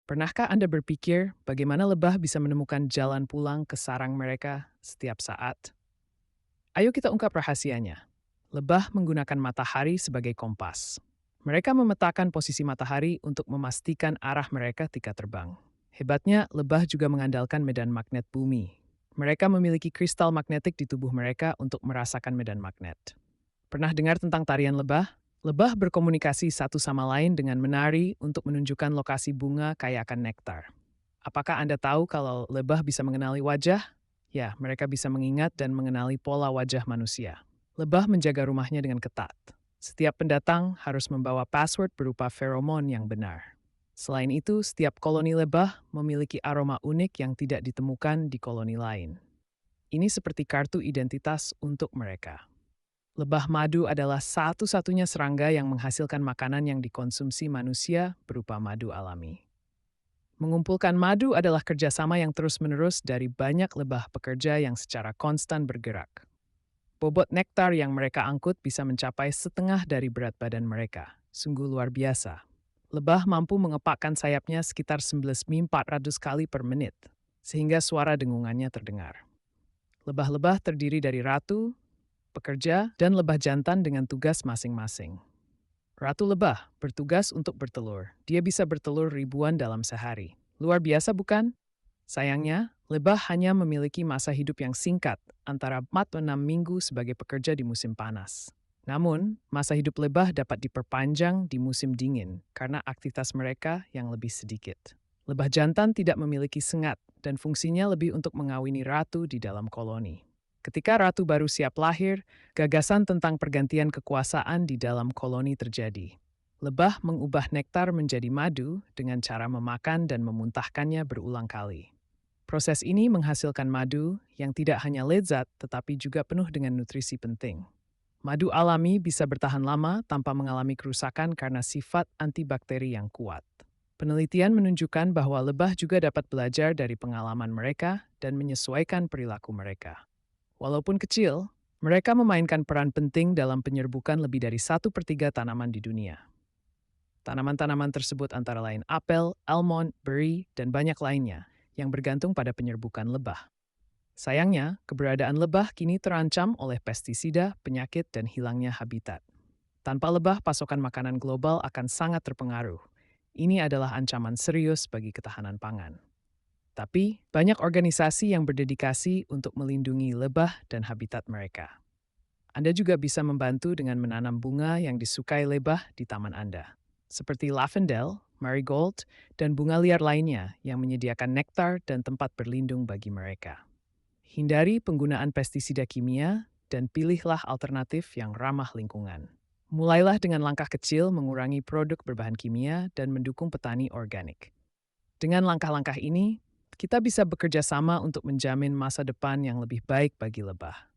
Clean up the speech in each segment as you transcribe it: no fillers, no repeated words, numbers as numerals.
Pernahkah Anda berpikir bagaimana lebah bisa menemukan jalan pulang ke sarang mereka setiap saat? Ayo kita ungkap rahasianya. Lebah menggunakan matahari sebagai kompas. Mereka memetakan posisi matahari untuk memastikan arah mereka ketika terbang. Hebatnya, lebah juga mengandalkan medan magnet bumi. Mereka memiliki kristal magnetik di tubuh mereka untuk merasakan medan magnet. Pernah dengar tentang tarian lebah? Lebah berkomunikasi satu sama lain dengan menari untuk menunjukkan lokasi bunga kaya akan nektar. Apakah Anda tahu kalau lebah bisa mengenali wajah? Ya, mereka bisa mengingat dan mengenali pola wajah manusia. Lebah menjaga rumahnya dengan ketat. Setiap pendatang harus membawa password berupa feromon yang benar. Selain itu, setiap koloni lebah memiliki aroma unik yang tidak ditemukan di koloni lain. Ini seperti kartu identitas untuk mereka. Lebah madu adalah satu-satunya serangga yang menghasilkan makanan yang dikonsumsi manusia berupa madu alami. Mengumpulkan madu adalah kerjasama yang terus-menerus dari banyak lebah pekerja yang secara konstan bergerak. Bobot nektar yang mereka angkut bisa mencapai setengah dari berat badan mereka. Sungguh luar biasa. Lebah mampu mengepakkan sayapnya sekitar 9.400 kali per menit, sehingga suara dengungannya terdengar. Lebah-lebah terdiri dari ratu, pekerja, dan lebah jantan dengan tugas masing-masing. Ratu lebah bertugas untuk bertelur. Dia bisa bertelur ribuan dalam sehari. Luar biasa bukan? Sayangnya, lebah hanya memiliki masa hidup yang singkat, antara 4-6 minggu sebagai pekerja di musim panas. Namun, masa hidup lebah dapat diperpanjang di musim dingin karena aktivitas mereka yang lebih sedikit. Lebah jantan tidak memiliki sengat dan fungsinya lebih untuk mengawini ratu di dalam koloni. Ketika ratu baru siap lahir, gagasan tentang pergantian kekuasaan di dalam koloni terjadi. Lebah mengubah nektar menjadi madu dengan cara memakan dan memuntahkannya berulang kali. Proses ini menghasilkan madu yang tidak hanya lezat tetapi juga penuh dengan nutrisi penting. Madu alami bisa bertahan lama tanpa mengalami kerusakan karena sifat antibakteri yang kuat. Penelitian menunjukkan bahwa lebah juga dapat belajar dari pengalaman mereka dan menyesuaikan perilaku mereka. Walaupun kecil, mereka memainkan peran penting dalam penyerbukan lebih dari 1/3 tanaman di dunia. Tanaman-tanaman tersebut antara lain apel, almond, beri, dan banyak lainnya yang bergantung pada penyerbukan lebah. Sayangnya, keberadaan lebah kini terancam oleh pestisida, penyakit, dan hilangnya habitat. Tanpa lebah, pasokan makanan global akan sangat terpengaruh. Ini adalah ancaman serius bagi ketahanan pangan. Tapi, banyak organisasi yang berdedikasi untuk melindungi lebah dan habitat mereka. Anda juga bisa membantu dengan menanam bunga yang disukai lebah di taman Anda, seperti lavender, marigold, dan bunga liar lainnya yang menyediakan nektar dan tempat berlindung bagi mereka. Hindari penggunaan pestisida kimia dan pilihlah alternatif yang ramah lingkungan. Mulailah dengan langkah kecil mengurangi produk berbahan kimia dan mendukung petani organik. Dengan langkah-langkah ini, kita bisa bekerja sama untuk menjamin masa depan yang lebih baik bagi lebah.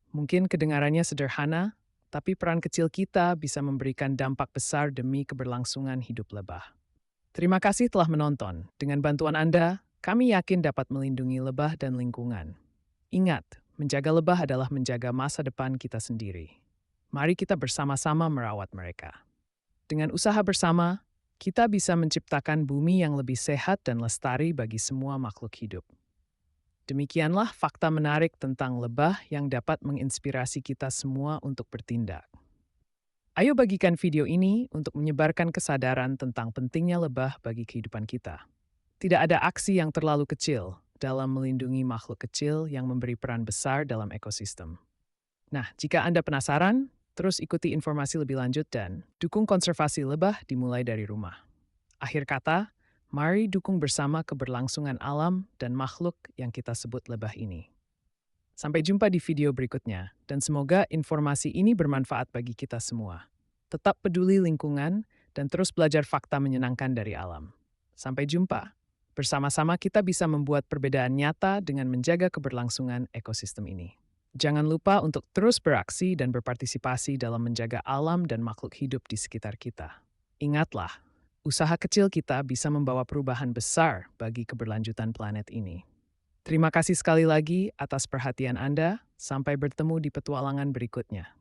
Mungkin kedengarannya sederhana, tapi peran kecil kita bisa memberikan dampak besar demi keberlangsungan hidup lebah. Terima kasih telah menonton. Dengan bantuan Anda, kami yakin dapat melindungi lebah dan lingkungan. Ingat, menjaga lebah adalah menjaga masa depan kita sendiri. Mari kita bersama-sama merawat mereka. Dengan usaha bersama, kita bisa menciptakan bumi yang lebih sehat dan lestari bagi semua makhluk hidup. Demikianlah fakta menarik tentang lebah yang dapat menginspirasi kita semua untuk bertindak. Ayo bagikan video ini untuk menyebarkan kesadaran tentang pentingnya lebah bagi kehidupan kita. Tidak ada aksi yang terlalu kecil dalam melindungi makhluk kecil yang memberi peran besar dalam ekosistem. Nah, jika Anda penasaran, terus ikuti informasi lebih lanjut dan dukung konservasi lebah dimulai dari rumah. Akhir kata, mari dukung bersama keberlangsungan alam dan makhluk yang kita sebut lebah ini. Sampai jumpa di video berikutnya, dan semoga informasi ini bermanfaat bagi kita semua. Tetap peduli lingkungan dan terus belajar fakta menyenangkan dari alam. Sampai jumpa. Bersama-sama kita bisa membuat perbedaan nyata dengan menjaga keberlangsungan ekosistem ini. Jangan lupa untuk terus beraksi dan berpartisipasi dalam menjaga alam dan makhluk hidup di sekitar kita. Ingatlah, usaha kecil kita bisa membawa perubahan besar bagi keberlanjutan planet ini. Terima kasih sekali lagi atas perhatian Anda. Sampai bertemu di petualangan berikutnya.